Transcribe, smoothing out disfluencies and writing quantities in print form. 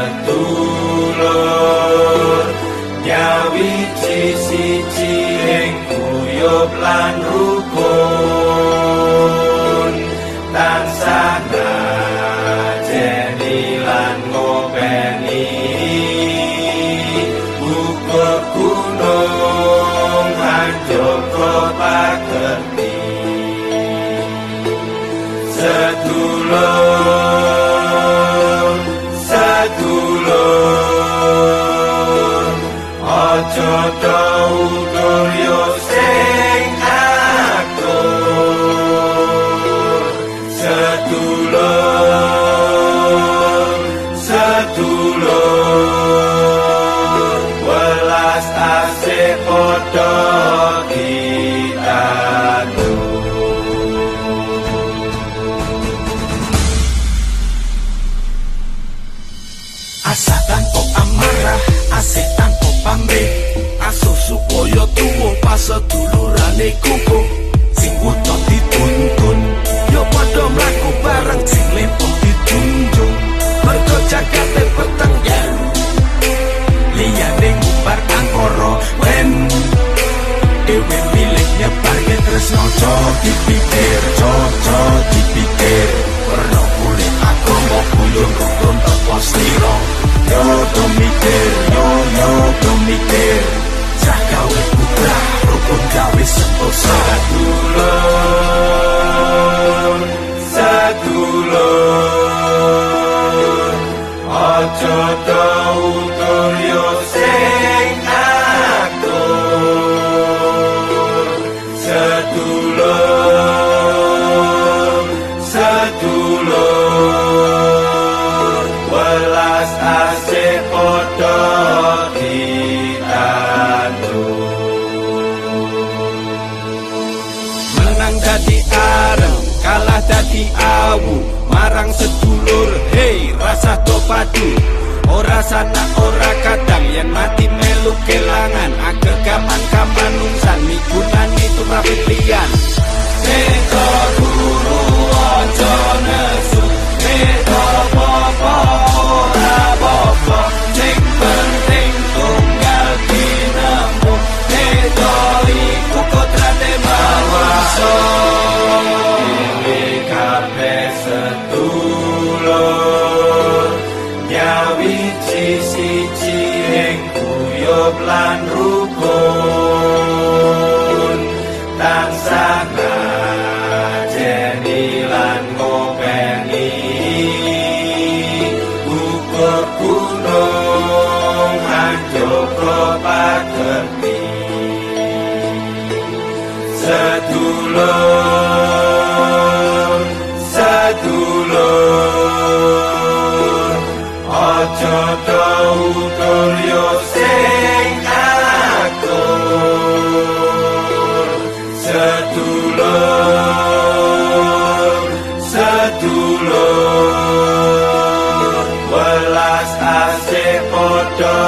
sedulur nyawiji siji ing guyub lan rukun tansah ngajeni lan ngopeni uga gunung hanjoko pagerti sedulur aja tautur yo sing akur sedulur welas asih padha asa tanpa amarah, asih tanpa pamrih, asuh supaya tuwa pasedulurane kukuh. Sing wuta dituntun, yo padha mlaku bareng, sing lempoh dijunjung. Mergo jagate peteng yen liyane ngubar angkara wen dhewe milih nyebarke tresno aja dipikir, aja dipikir. Perno kulit agama kuyung rukun teko slira. Yo do mikir cah gawe putra rukun gawe sentosa. Sedulur aja tautur yo sing akur sedulur welas asih padha menang dadi areng kalah dadi awu marang sedulur hei rasa do padu ora sana ora kadang yen mati melu kelangan agegaman kamanungsan migunani tumrapit liyan sedo guru aja nesu sedo popo ora popo sing penting tunggal dinemu sedo iku kodrate mawasa sedulur nyawiji siji ing guyub lan rukun tansah ngajeni lan ngopeni uga gunung hanjoko pagerti sedulur aja tautur yo sing akur sedulur welas asih padha